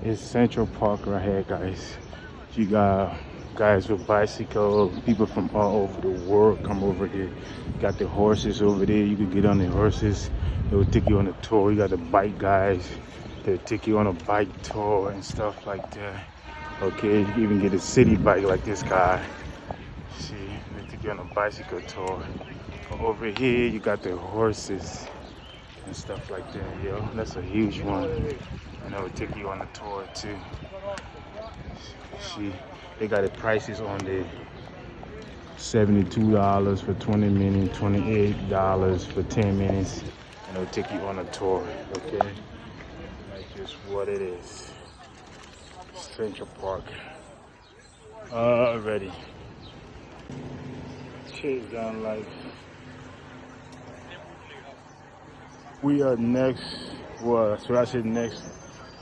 It's Central Park right here, guys. You got guys with bicycle, people from all over the world come over here. Got the horses over there. You can get on the horses. They will take you on a tour. You got the bike guys. They'll take you on a bike tour and stuff like that. Okay, you can even get a city bike like this guy. See, they take you on a bicycle tour. Over here, you got the horses and stuff like that, yo. That's a huge one. And I would take you on a tour too. See, they got the prices on there. $72 for 20 minutes, $28 for 10 minutes. And they'll take you on a tour, okay? That's just what it is. Central Park. Already. Chase down life. We are next, well, so I said next.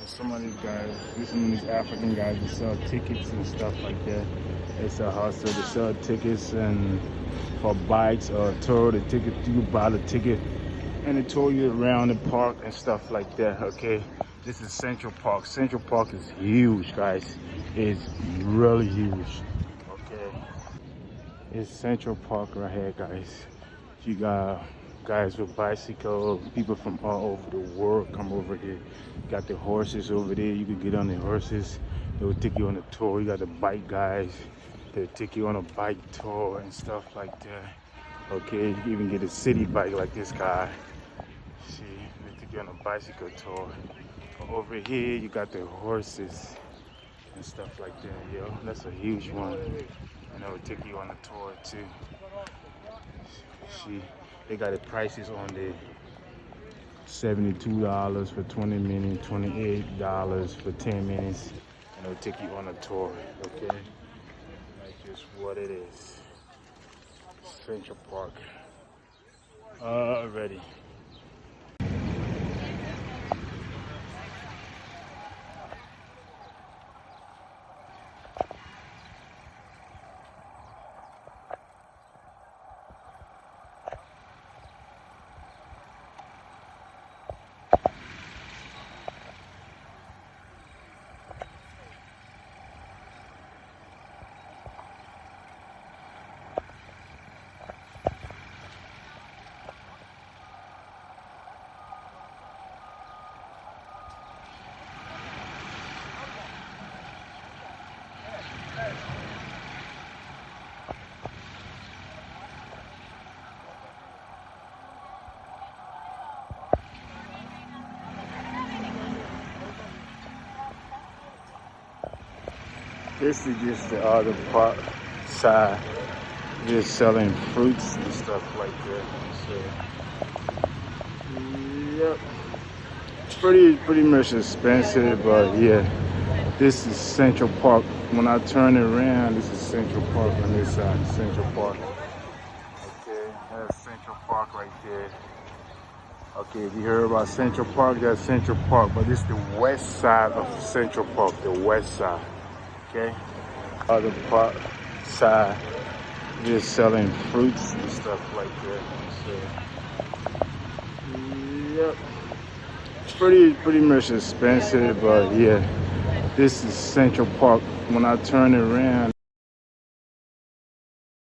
Some of these guys, some of these African guys that sell tickets and stuff like that. They sell hustle, they sell tickets and for bikes or tour the ticket. You buy the ticket and they tour you around the park and stuff like that. Okay, this is Central Park. Central Park is huge, guys. It's really huge. Okay, it's Central Park right here, guys. You got guys with bicycle, people from all over the world come over here. Got the horses over there. You can get on the horses. They will take you on a tour. You got the bike guys. They'll take you on a bike tour and stuff like that. Okay, you can even get a city bike like this guy. See, they take you on a bicycle tour. Over here, you got the horses and stuff like that, yo. That's a huge one. And they will take you on a tour too. See, they got the prices on there. $72 for 20 minutes, $28 for 10 minutes. And they'll take you on a tour, okay? That's just what it is. Central Park. Already. This is just the other part side, just selling fruits and stuff like that. So, yep, pretty much expensive, but yeah, this is Central Park. When I turn it around, this is Central Park on this side, Central Park. Okay, that's Central Park right there. Okay, if you heard about Central Park, that's Central Park, but this is the west side of Central Park, the west side. Okay, other part side, just selling fruits and stuff like that. So, yep, pretty much expensive, but yeah, this is Central Park. When I turn it around.